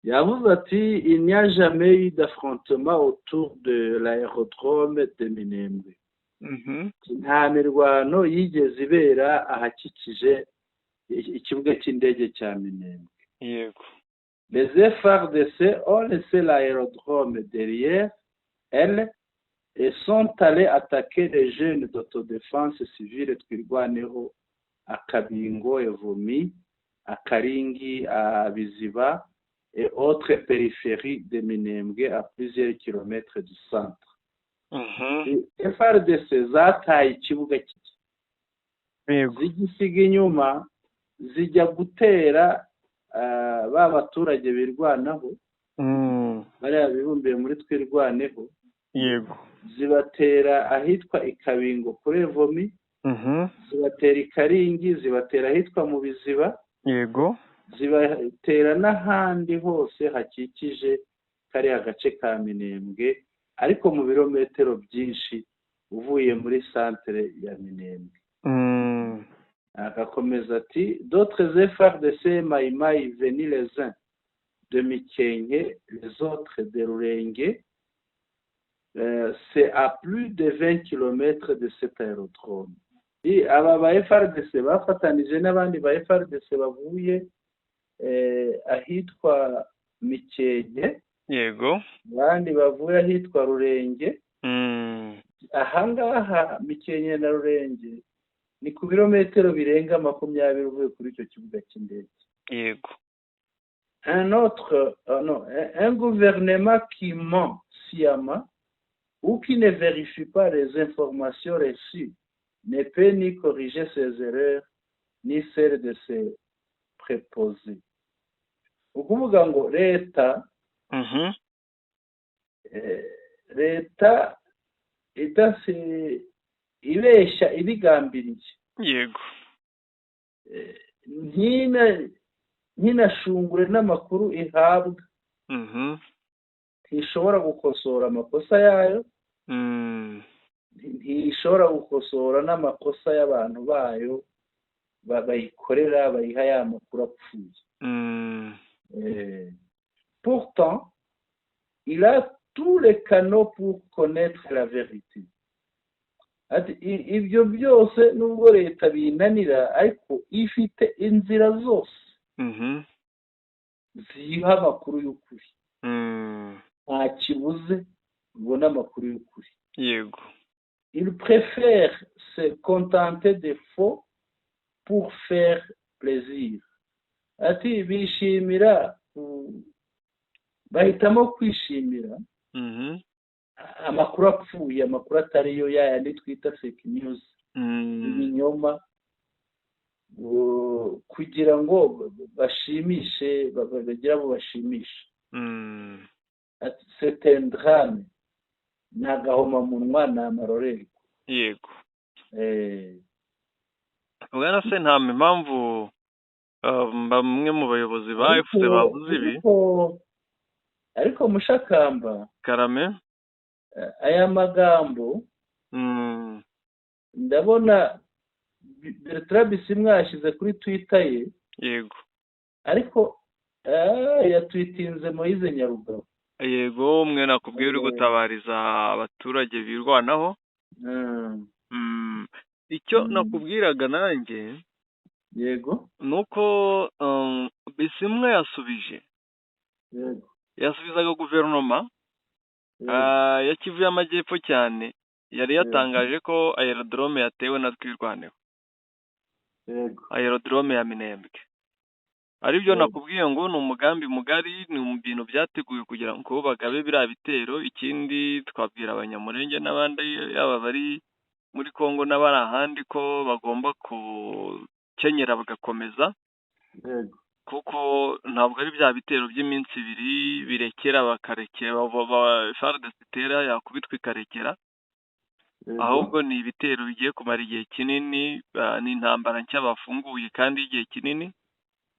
Yavuze ati il n'y a jamais eu d'affrontement autour de l'aérodrome de Minembwe. Nta mirwano yigeze ibera ahakikije ikibuga cy'indege cya Minembwe. Yego. Les FARDC ont laissé l'aérodrome derrière elles et sont allés attaquer les jeunes d'autodéfense civile twirwaneho Akabingo, Evomi, Akaringi, à Biziba et autres périphéries de Minembwe à plusieurs kilomètres du centre. FARDC zataye ikibuga kiki zigisiga inyuma zijya gutera ba baturage birwanaho bariya bibumbiye muri twirwaneho. Yego. Zibatera ahitwa Ikabingo kuri Evomi, zibatera Ikaringi, zibatera ahitwa mu Biziba. Yego. Zibatera n'ahandi hose hakikije kariya gace ka Minembwe ariko mu birometero byinshi uvuye muri centre ya Minembwe. Agakomeza ati d'autres FARDC Maïmaï venus les uns de Mikenke, les autres de Rurenge. C'est à plus de 20 km de cet aérodrome. Aba ba FARDC bafatanije n'abandi ba FARDC bavuye ahitwa Mikenke. Yego. Abandi bavuye ahitwa Rurenge. Ahangaha Mikenke na Rurenge ni ku birometero birenga 20 uvuye kuri icyo kibuga cy'indege. Yego. Un gouvernement qui ment sciemment ou qui ne vérifie pas les informations reçues ne peut ni corriger ses erreurs ni celles de ses préposés. Ukuvuga ngo leta idase ibeshya ibigambiriye. Yego. Ntinashungure n'amakuru ihabwa. Ntishobora gukosora amakosa yayo. Ntishobora gukosora n'amakosa y'abantu bayo bayikorera bayiha ya makuru apfuye. Pourtant, il a tous les canaux pour connaître la vérité. Ati ibyo byose nubwo leta binanira ariko ifite inzira zose ziha amakuru y'ukuri. Nta kibuze ubona amakuru y'ukuri. Yego. Il préfère se contenter des faux pour faire plaisir. Ati bishimira bahitamo kwishimira amakuru apfuye, amakuru atariyo yayandi twita fake news, ibinyoma, kugira ngo bashimishe bagira abo bashimisha. C'est un drame, n'agahomamunwa n'amarorerwa. Yego. Ubwana se nta impamvu bamwe mu bayobozi ba FC bavuze ibi ariko Mushakamba Karame aya magambo ndabona Bertrand Bisimwa yashyize kuri Twitter ye. Yego. Ariko yatwitinze Moise Nyarugabo. Yego, umwe nakubwiye uri gutabariza abaturage birwanaho. Icyo nakubwiraga nanjye yego nuko Bisimwa yasubije. Yego. Yasubizaga guverinoma ya Kivu y'Amajyepfo cyane yari yatangaje ko aerodrome yatewe na twirwaneho. Yego. Aerodrome ya Minembwe. Aribyo nakubwiye ngo ni umugambi mugari, ni mu bintu byateguye kugira ngo bagabe biriya bitero. Ikindi twabwira abanyamurenge n'abandi yaba bari muri Kongo n'abari ahandi ko bagomba kukenyera bagakomeza. Yego. Kuko ntabwo ari bya bitero by'iminsi ibiri birekera bakarekera FARDC itera yakubitwa ikarekera. Ahubwo ni ibitero bigiye kumara igihe kinini, ni intambara nshya bafunguye kandi igihe kinini.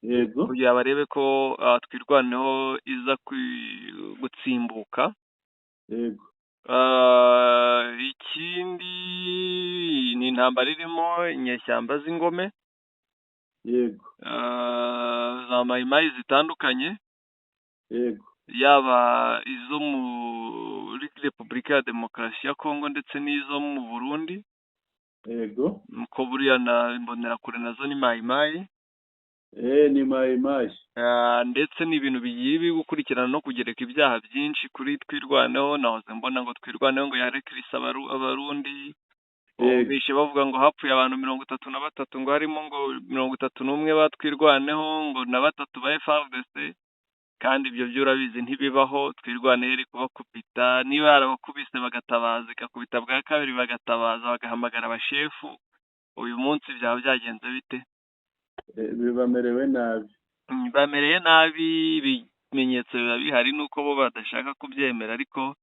yego kugira barebe ko twirwaneho iza gutsimbuka. yego Ikindi ni intambara irimo inyeshyamba z'ingome, yego za mayimayi zitandukanye, yego yaba izo muri Repubulika ya Demokarasi ya Kongo ndetse n'izo mu Burundi, yego ko buriya na imbonerakure nazo ni mayimayi. ni mayimayi. Ndetse ni ibintu bigiye biri gukurikirana no kugereka ibyaha byinshi kuri twirwaneho. Nahoze mbona ngo twirwaneho ngo yarekirisa abarundi, bishe bavuga ngo hapfuye abantu 33, ngo harimo ngo 31 batwirwaneho, ngo na 3 ba FARDC, kandi ibyo byo urabizi ntibibaho. Twirwaneho iri kubakubita, niba yarabakubise bagatabaza, igakubita bwa kabiri bagatabaza, bagahamagara abashefu. Uyu munsi byaba byagenze bite? Bibamerewe nabi. Bamereye nabi, ibimenyetso biba bihari nuko bo badashaka kubyemera, ariko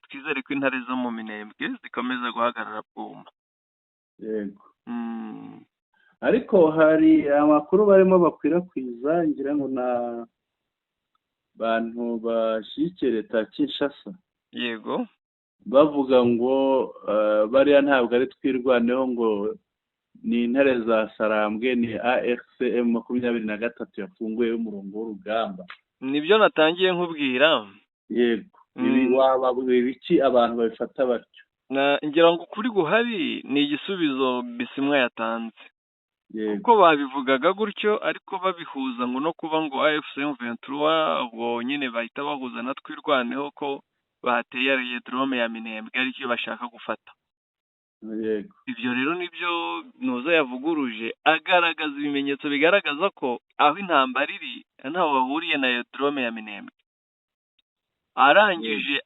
twizere ko intare zo mu Minembwe zikomeza guhagarara bwuma. Yego. Ariko hari amakuru barimo bakwirakwiza, ngira ngo na bantu bashyigikiye leta ya Kinshasa. Yego. Bavuga ngo bariya ntabwo ari twirwaneho, ngo ni intare za Sarambwe, ni AFCM 23 yafunguye umurongo w'urugamba. Nibyo natangiye nkubwira. Yego. Ibi wababwira iki abantu babifata batyo? Ngira ngo ukuri guhari ni igisubizo Bisimwa yatanze. Yego. Kuko babivugaga gutyo, ariko babihuza ngo no kuba ngo AFCM 23 ubwo nyine bahita bahuza na twirwaneho ko bateye drone ya Minembwe aricyo bashaka gufata. Yego. Ibyo rero nibyo Noza yavuguruje, agaragaza ibimenyetso bigaragaza ko aho intambara iri ntaho bahuriye na drone ya Minembwe. Arangije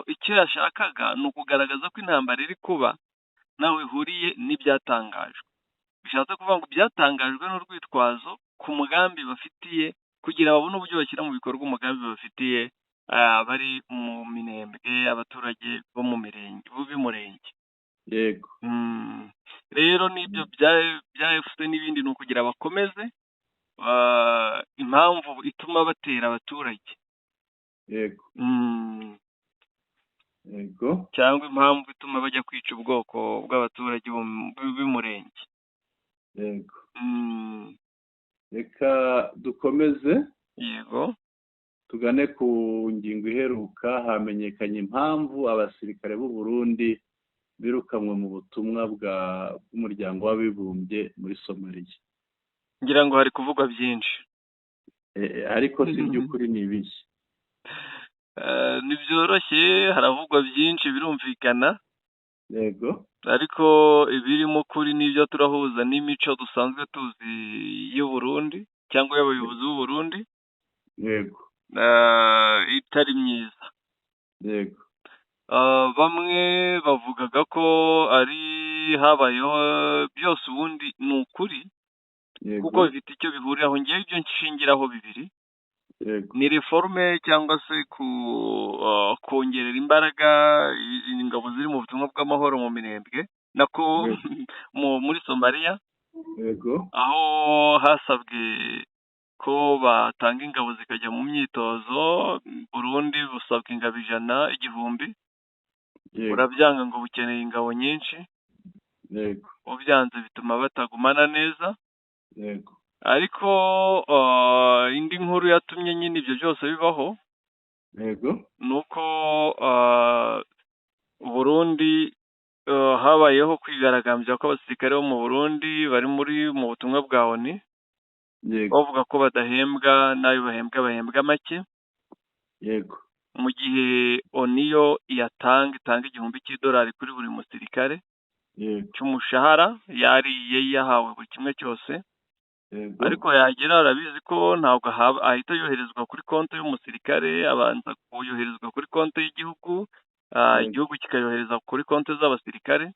icyo yashakaga ni ukugaragaza ko intambara iri kuba nawe ihuriye n'ibyatangajwe. Bishatse kuvuga ngo byatangajwe n'urwitwazo ku mugambi bafitiye, kugira babone uburyo bashyira mu bikorwa umugambi bafitiye bari mu Minembwe, abaturage bo mu mirenge b'umurenge. Yego. Rero n'ibyo bya FCN n'ibindi ni ukugira bakomeze impamvu ituma batera abaturage. Yego. Yego. Cyangwa impamvu ituma bajya kwica ubwoko bw'abaturage b'umurenge. Yego. Reka dukomeze. Yego. Tugane ku ngingo iheruka. Hamenyekanye impamvu abasirikare b'u Burundi birukanwe mu butumwa bw'umuryango w'abibumbye muri Somalia. Ngira ngo hari kuvugwa byinshi. Ariko si by'ukuri ni ibiki? Ntibyoroshye, haravugwa byinshi birumvikana. Yego. Ariko ibirimo kuri n'ibyo turahuza n'imico dusanzwe tuzi y'u Burundi cyangwa y'abayobozi b'u Burundi. Yego. Itari myiza. Yego. Bamwe bavugaga ko ari habayeho byose ubundi ni ukuri, kuko bifite icyo bihuriraho. Ngewe ibyo nshingiraho bibiri. Yego. Ni reforme cyangwa se kongerera imbaraga ingabo ziri mu butumwa bw'amahoro mu Minembwe nako muri Somalia. Yego. Aho hasabwe ko batanga ingabo zikajya mu myitozo. Burundi busabwa ingabo 100,000. Urabyanga ngo bukeneye ingabo nyinshi. Yego. Ubyanze bituma batagumana neza. Yego. Ariko indi nkuru yatumye nyine ibyo byose bibaho. Yego. Nuko Burundi habayeho kwigaragambya ko abasirikare bo mu Burundi bari mu butumwa bwa ONU. Yego. Bavuga ko badahembwa, nayo bahembwa make. Yego. Mu gihe ONU yo itanga $1,000 kuri buri musirikare. Yego. Cy'umushahara yariye yahawe buri kimwe cyose. Yego. Ariko yagera arabizi ko ntabwo ahita yoherezwa kuri konti y'umusirikare, abanza kuyoherezwa kuri konti y'igihugu, igihugu kikayohereza kuri konti z'abasirikare.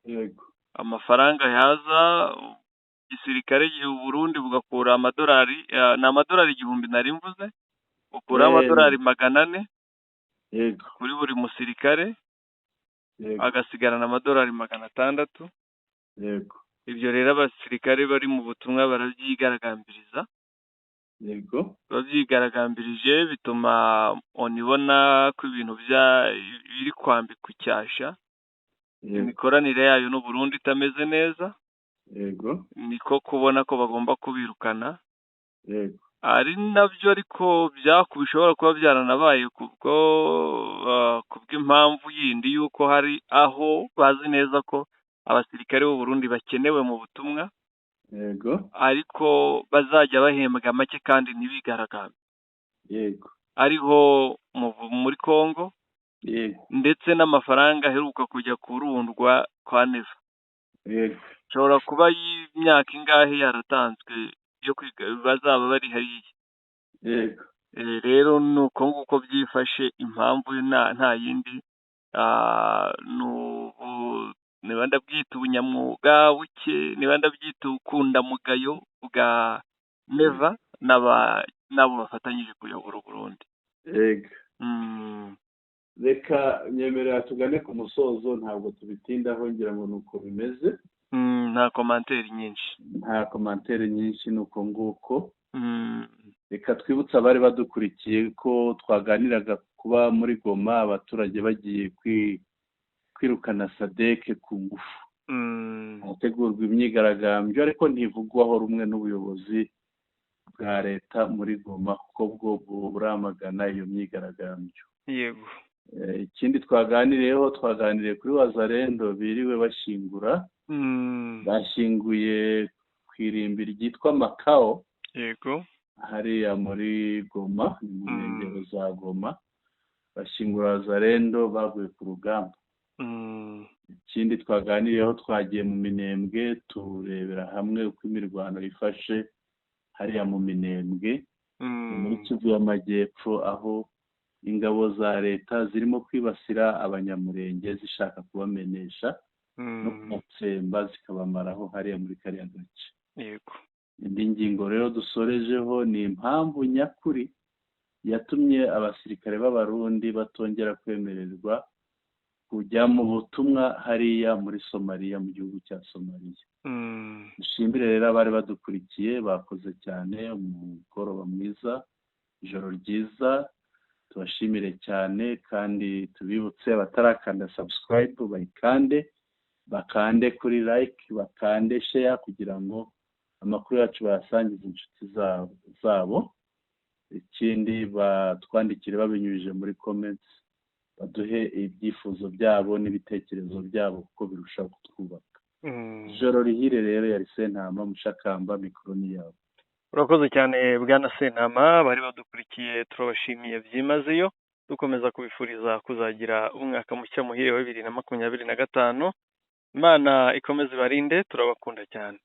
Yego. Amafaranga yaza igisirikare cy'u Burundi bugakura amadolari, ni amadolari 1,000 nari mvuze, bukura amadolari 400. Yego. Kuri buri musirikare. Yego. Agasigarana amadolari 600. Yego. Ibyo rero abasirikare bari mu butumwa barabyigaragambiriza. yego, babyigaragambirije bituma onibona ko ibintu biri kwambikwa icyasha, yego, imikoranire yayo n'u Burundi itameze neza, yego, niko kubona ko bagomba kubirukana, yego, ari nabyo ariko bishobora kuba byaranabaye kubw'impamvu yindi y'uko hari aho bazi neza ko abasirikare b'u Burundi bakenewe mu butumwa, yego, ariko bazajya bahembwa make kandi ntibigaragaze, yego, ariho muri Congo, yego, ndetse n'amafaranga aheruka kujya kurundwa kwa Neva, yego, ishobora kuba y'imyaka ingahe yaratanzwe yo kwiga bazaba bari hariya. yego, Rero ni uko nguko byifashe, impamvu nta yindi, niba ndabyita ubunyamwuga buke, niba ndabyita ubukundamugayo bwa Neva n'abo bafatanyije kuyobora u Burundi. yego. Reka nyemerera tugane ku musozo, ntabwo tubitindaho, ngira ngo ni uko bimeze. Nta komantere nyinshi. Nta komantere nyinshi, ni uko nguko. Reka twibutse abari badukurikiye ko twaganiraga kuba muri Goma abaturage bagiye kwirukana sadeke ku ngufu. Hategurwa imyigaragambyo ariko ntivugwaho rumwe n'ubuyobozi bwa leta muri Goma kuko bwo buramagana iyo myigaragambyo. Yego. Ikindi twaganiriye kuri Wazalendo biriwe bashingura, bashinguye ku irimbi ryitwa Makao. Yego. Hariya muri Goma, ni mu nkengero za Goma, bashingura Wazalendo baguye ku rugamba. Ikindi twaganiriyeho, twagiye mu Minembwe turebera hamwe uko imirwano ifashe hariya mu Minembwe, muri Kivu y'Amajyepfo, aho ingabo za leta zirimo kwibasira abanyamurenge zishaka kubamenesha no kubatsemba zikabamaraho hariya muri kariya gace. Yego. Indi ngingo rero dusorejeho ni impamvu nyakuri yatumye abasirikare b'Abarundi batongera kwemererwa kujya mu butumwa hariya muri Somaliya, mu gihugu cya Somaliya. Dushimire rero abari badukurikiye, bakoze cyane, umugoroba mwiza, ijoro ryiza, tubashimire cyane kandi tubibutse abatarakanda subscribe bayikande, bakande kuri like, bakande share kugira ngo amakuru yacu bayasangize inshuti zabo. Ikindi batwandikire babinyujije muri comments, baduhe ibyifuzo byabo n'ibitekerezo byabo kuko birushaho kutwubaka. Ijoro rihire rero, yari Sentama Mushakamba, mikoro ni yawe. Urakoze cyane Bwana Sentama, bari badukurikiye turabashimiye byimazeyo, dukomeza kubifuriza kuzagira umwaka mushya muhire wa 2025. Imana ikomeze ibarinde, turabakunda cyane.